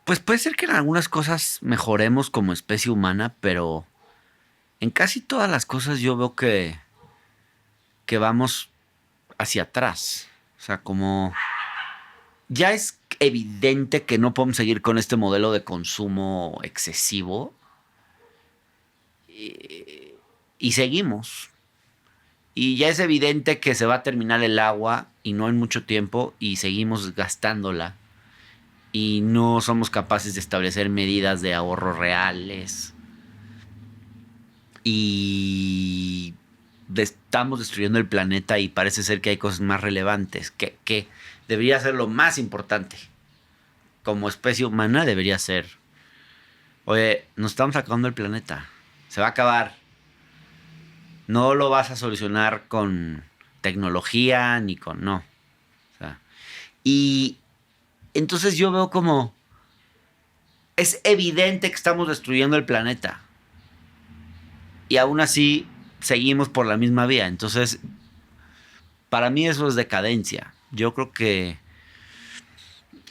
Pues puede ser que en algunas cosas mejoremos como especie humana, pero en casi todas las cosas yo veo que vamos hacia atrás. O sea, como ya es evidente que no podemos seguir con este modelo de consumo excesivo y seguimos. Y ya es evidente que se va a terminar el agua y no en mucho tiempo y seguimos gastándola. Y no somos capaces de establecer medidas de ahorro reales. Y estamos destruyendo el planeta y parece ser que hay cosas más relevantes que debería ser lo más importante. Como especie humana debería ser, oye, nos estamos acabando el planeta, se va a acabar, no lo vas a solucionar con tecnología ni con no. O sea, y entonces yo veo como es evidente que estamos destruyendo el planeta y aún así seguimos por la misma vía. Entonces, para mí eso es decadencia. Yo creo que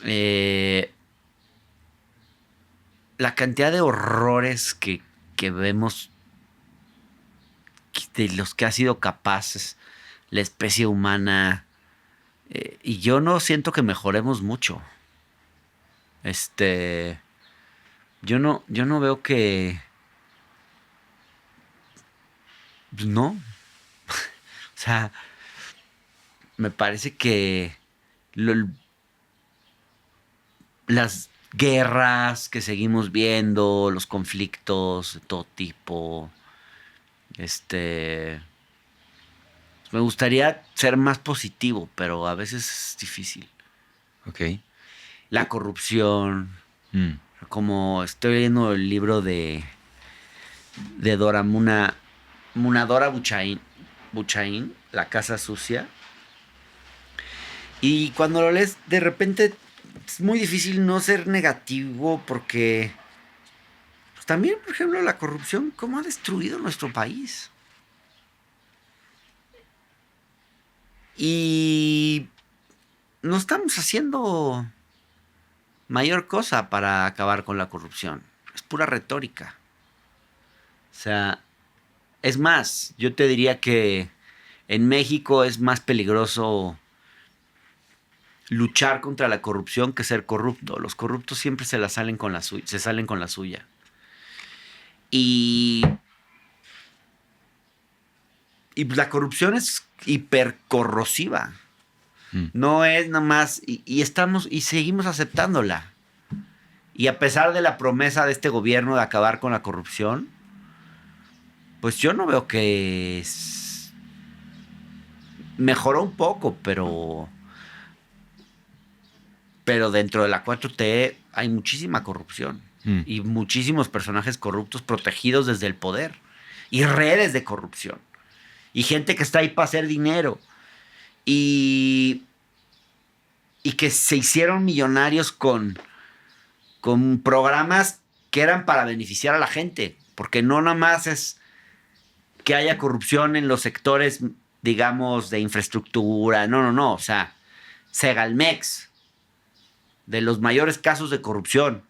eh, la cantidad de horrores que vemos de los que ha sido capaces la especie humana, y yo no siento que mejoremos mucho. Este, yo no veo que, pues, no, o sea, me parece que lo- las guerras que seguimos viendo, los conflictos de todo tipo, este, me gustaría ser más positivo, pero a veces es difícil. Ok. La corrupción, Mm. como estoy leyendo el libro de Dora Munadora Buchaín, La Casa Sucia, y cuando lo lees, de repente es muy difícil no ser negativo porque pues, también, por ejemplo, la corrupción, cómo ha destruido nuestro país. Y no estamos haciendo mayor cosa para acabar con la corrupción. Es pura retórica. O sea, es más, yo te diría que en México es más peligroso luchar contra la corrupción que ser corrupto. Los corruptos siempre se la salen con la suya, se salen con la suya. Y, y la corrupción es hipercorrosiva. Mm. No es nada más y estamos y seguimos aceptándola. Y a pesar de la promesa de este gobierno de acabar con la corrupción, pues yo no veo que mejoró un poco, pero dentro de la 4T hay muchísima corrupción Mm. y muchísimos personajes corruptos protegidos desde el poder y redes de corrupción y gente que está ahí para hacer dinero y, y que se hicieron millonarios con programas que eran para beneficiar a la gente, porque no nada más es que haya corrupción en los sectores, digamos, de infraestructura, no, no, no, o sea, Segalmex, de los mayores casos de corrupción.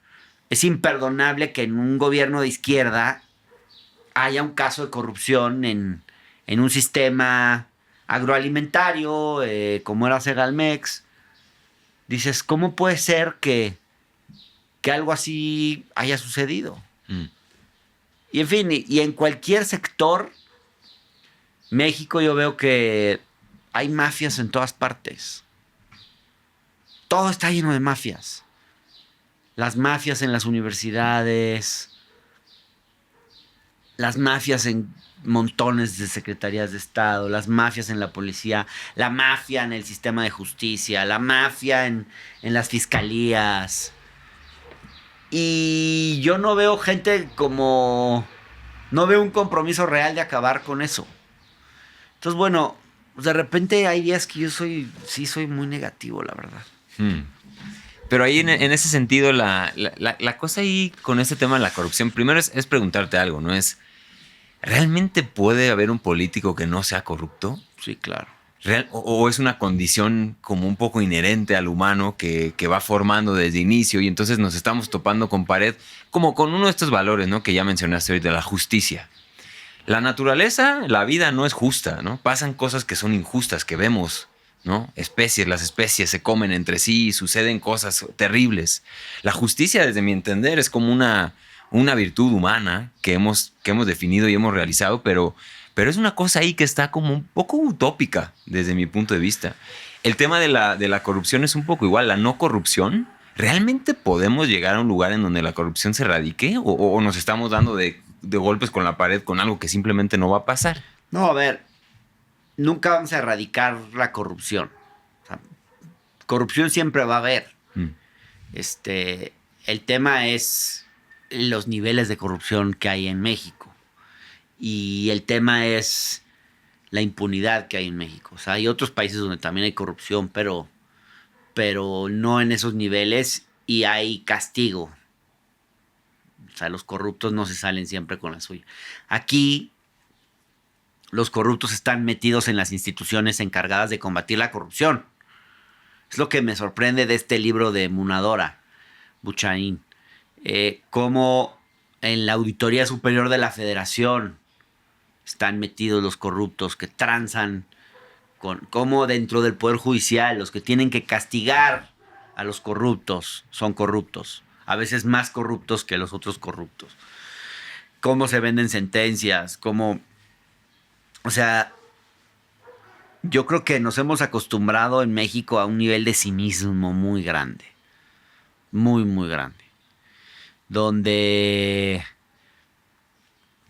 Es imperdonable que en un gobierno de izquierda haya un caso de corrupción en un sistema agroalimentario, como era Segalmex. Dices, ¿cómo puede ser que algo así haya sucedido? Mm. Y en fin, y en cualquier sector, México yo veo que hay mafias en todas partes. Todo está lleno de mafias. Las mafias en las universidades, las mafias en montones de secretarías de Estado, las mafias en la policía, la mafia en el sistema de justicia, la mafia en las fiscalías. Y yo no veo gente como... No veo un compromiso real de acabar con eso. Entonces, bueno, pues de repente hay días que yo sí soy muy negativo, la verdad. Mm. Pero ahí en ese sentido, la cosa ahí con este tema de la corrupción, primero es preguntarte algo, ¿no? ¿Realmente puede haber un político que no sea corrupto? Sí, claro. o es una condición como un poco inherente al humano que va formando desde inicio y entonces nos estamos topando con pared, como con uno de estos valores, ¿no? Que ya mencionaste ahorita, la justicia. La naturaleza, la vida no es justa, ¿no? Pasan cosas que son injustas, que vemos, ¿no? Las especies se comen entre sí y suceden cosas terribles. La justicia, desde mi entender, es como una virtud humana que hemos definido y hemos realizado, pero es una cosa ahí que está como un poco utópica desde mi punto de vista. El tema de la corrupción es un poco igual, la no corrupción. ¿Realmente podemos llegar a un lugar en donde la corrupción se erradique o nos estamos dando de golpes con la pared con algo que simplemente no va a pasar? No, a ver, nunca vamos a erradicar la corrupción. O sea, corrupción siempre va a haber. Mm, El tema es los niveles de corrupción que hay en México. Y el tema es la impunidad que hay en México. O sea, hay otros países donde también hay corrupción, pero no en esos niveles y hay castigo. O sea, los corruptos no se salen siempre con la suya. Aquí los corruptos están metidos en las instituciones encargadas de combatir la corrupción. Es lo que me sorprende de este libro de Munadora Buchaín. Cómo en la Auditoría Superior de la Federación están metidos los corruptos que transan cómo dentro del Poder Judicial los que tienen que castigar a los corruptos son corruptos. A veces más corruptos que los otros corruptos. Cómo se venden sentencias, cómo... O sea, yo creo que nos hemos acostumbrado en México a un nivel de cinismo muy grande. Muy, muy grande. Donde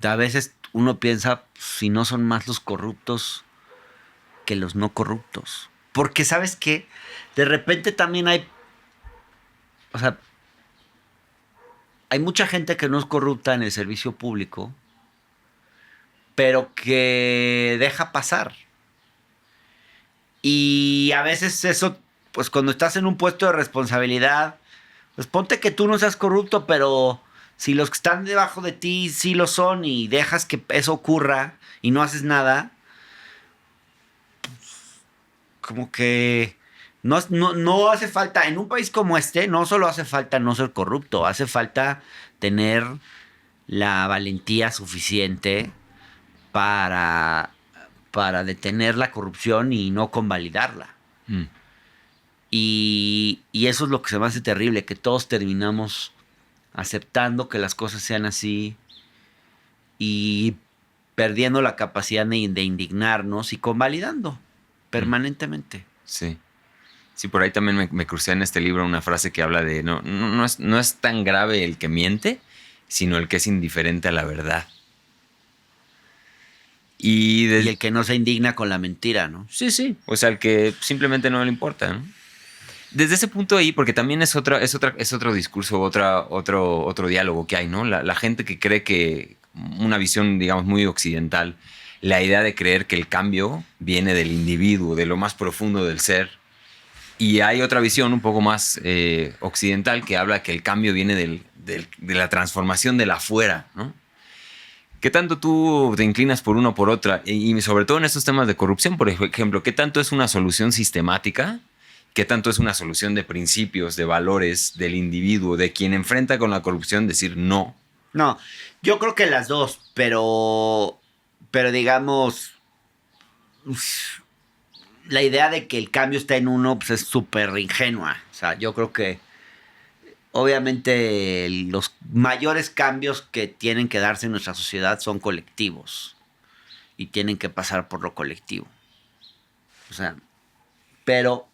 a veces uno piensa, si no son más los corruptos que los no corruptos. Porque, ¿sabes qué? De repente también hay... O sea, hay mucha gente que no es corrupta en el servicio público, pero que deja pasar. Y a veces eso, pues cuando estás en un puesto de responsabilidad, pues ponte que tú no seas corrupto, pero si los que están debajo de ti sí lo son y dejas que eso ocurra y no haces nada, como que no hace falta, en un país como este, no solo hace falta no ser corrupto, hace falta tener la valentía suficiente para, para detener la corrupción y no convalidarla. mm. Y eso es lo que se me hace terrible, que todos terminamos aceptando que las cosas sean así y perdiendo la capacidad de indignarnos y convalidando permanentemente. Sí. Sí, por ahí también me crucé en este libro una frase que habla de no es tan grave el que miente, sino el que es indiferente a la verdad. Y el que no se indigna con la mentira, ¿no? Sí, sí. O sea, el que simplemente no le importa, ¿no? Desde ese punto ahí, porque también es otro discurso, otro diálogo que hay, ¿no? La gente que cree que una visión, digamos, muy occidental, la idea de creer que el cambio viene del individuo, de lo más profundo del ser. Y hay otra visión un poco más occidental que habla que el cambio viene de la transformación de la afuera, ¿no? ¿Qué tanto tú te inclinas por una o por otra? Y sobre todo en estos temas de corrupción, por ejemplo, ¿qué tanto es una solución sistemática? ¿Qué tanto es una solución de principios, de valores del individuo, de quien enfrenta con la corrupción, decir no? No, yo creo que las dos, pero digamos, la idea de que el cambio está en uno pues es súper ingenua. O sea, yo creo que obviamente los mayores cambios que tienen que darse en nuestra sociedad son colectivos y tienen que pasar por lo colectivo. O sea, pero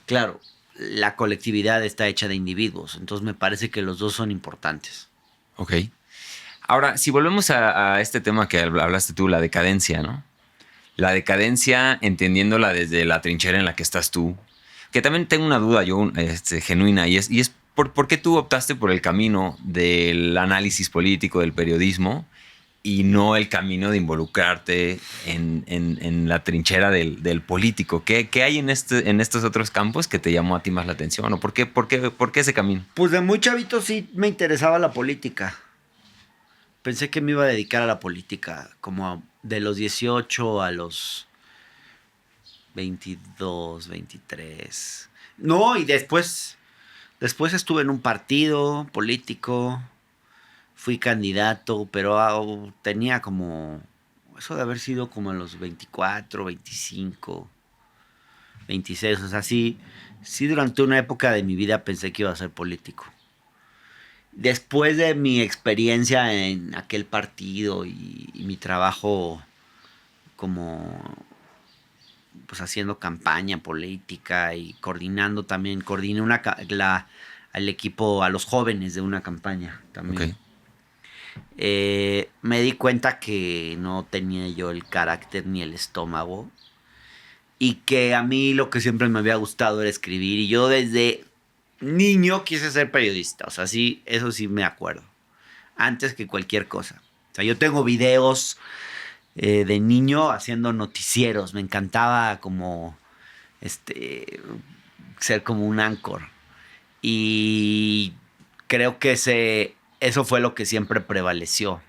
claro, la colectividad está hecha de individuos, entonces me parece que los dos son importantes. Ok. Ahora, si volvemos a este tema que hablaste tú, la decadencia, ¿no? La decadencia, entendiéndola desde la trinchera en la que estás tú, que también tengo una duda yo genuina, y es ¿por qué tú optaste por el camino del análisis político, del periodismo, y no el camino de involucrarte en la trinchera del político? ¿Qué hay en estos otros campos que te llamó a ti más la atención? ¿O por qué ese camino? Pues de muy chavito sí me interesaba la política. Pensé que me iba a dedicar a la política, como de los 18 a los 22, 23. No, y después estuve en un partido político, fui candidato, pero tenía como, eso de haber sido como en los 24, 25, 26, o sea, sí durante una época de mi vida pensé que iba a ser político. Después de mi experiencia en aquel partido y mi trabajo como pues haciendo campaña política y coordinando también, coordiné al equipo, a los jóvenes de una campaña también. Ok. Me di cuenta que no tenía yo el carácter ni el estómago y que a mí lo que siempre me había gustado era escribir y yo desde niño quise ser periodista, o sea, sí, eso sí me acuerdo, antes que cualquier cosa. O sea, yo tengo videos de niño haciendo noticieros, me encantaba como ser como un anchor. Y creo que eso fue lo que siempre prevaleció.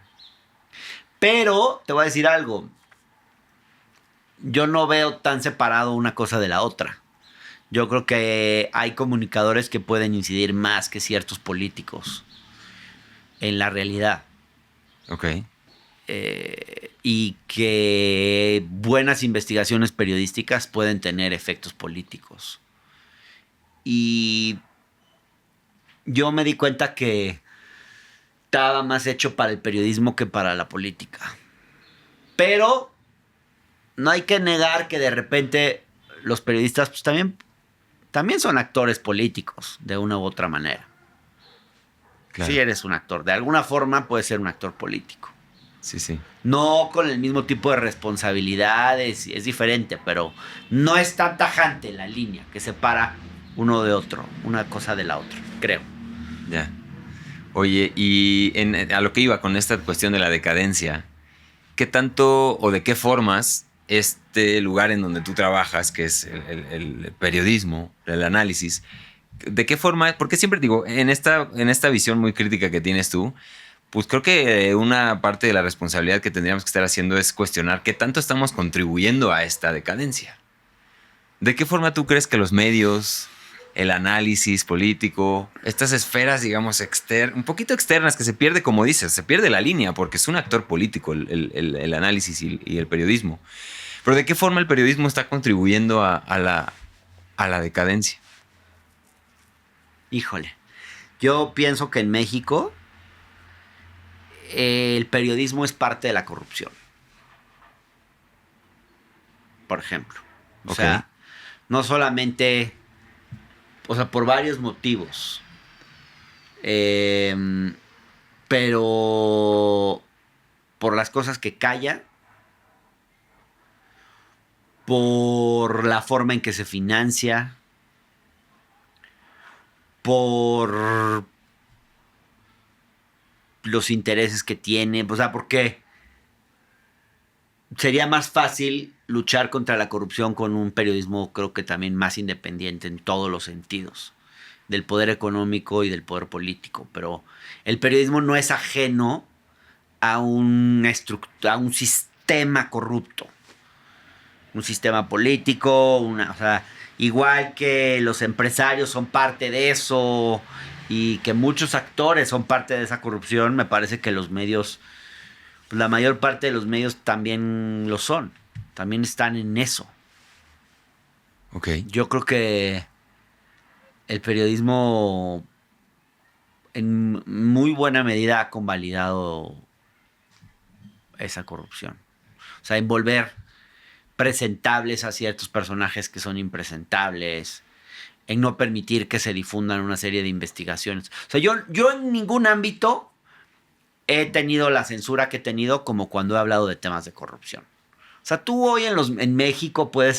Pero te voy a decir algo, yo no veo tan separado una cosa de la otra. Yo creo que hay comunicadores que pueden incidir más que ciertos políticos en la realidad. Ok. Y que buenas investigaciones periodísticas pueden tener efectos políticos. Y yo me di cuenta que estaba más hecho para el periodismo que para la política. Pero no hay que negar que de repente los periodistas pues, también son actores políticos, de una u otra manera. Claro. Si eres un actor, de alguna forma puedes ser un actor político. Sí, sí. No con el mismo tipo de responsabilidades, es diferente, pero no es tan tajante la línea que separa uno de otro, una cosa de la otra, creo. Ya. Oye, y a lo que iba con esta cuestión de la decadencia, ¿qué tanto o de qué formas este lugar en donde tú trabajas, que es el periodismo, el análisis, de qué forma, porque siempre digo, en esta visión muy crítica que tienes tú, pues creo que una parte de la responsabilidad que tendríamos que estar haciendo es cuestionar qué tanto estamos contribuyendo a esta decadencia. ¿De qué forma tú crees que los medios, el análisis político, estas esferas, digamos, un poquito externas, que se pierde, como dices, se pierde la línea porque es un actor político el análisis y el periodismo? Pero ¿de qué forma el periodismo está contribuyendo a la decadencia? Híjole, yo pienso que en México el periodismo es parte de la corrupción, por ejemplo. O Ok. sea, no solamente, o sea, por varios motivos. Eh, pero por las cosas que calla, por la forma en que se financia, por los intereses que tiene, o sea, porque sería más fácil luchar contra la corrupción con un periodismo, creo que también más independiente en todos los sentidos, del poder económico y del poder político, pero el periodismo no es ajeno a a un sistema corrupto, un sistema político, o sea, igual que los empresarios son parte de eso y que muchos actores son parte de esa corrupción, me parece que los medios, pues la mayor parte de los medios también lo son, también están en eso. Ok. Yo creo que el periodismo en muy buena medida ha convalidado esa corrupción. O sea, envolver presentables a ciertos personajes que son impresentables, en no permitir que se difundan una serie de investigaciones. O sea, yo en ningún ámbito he tenido la censura que he tenido como cuando he hablado de temas de corrupción. O sea, tú hoy en México puedes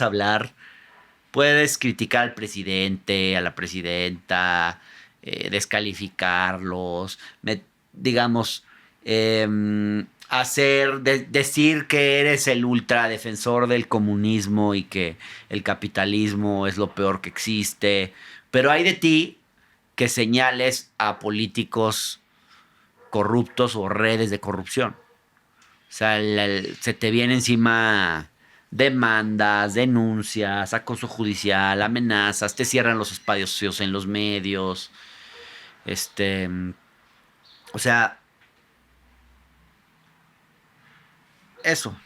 criticar al presidente, a la presidenta, descalificarlos, digamos, decir que eres el ultradefensor del comunismo y que el capitalismo es lo peor que existe. Pero hay de ti que señales a políticos corruptos o redes de corrupción. O sea, se te viene encima demandas, denuncias, acoso judicial, amenazas, te cierran los espacios en los medios, este, o sea, eso.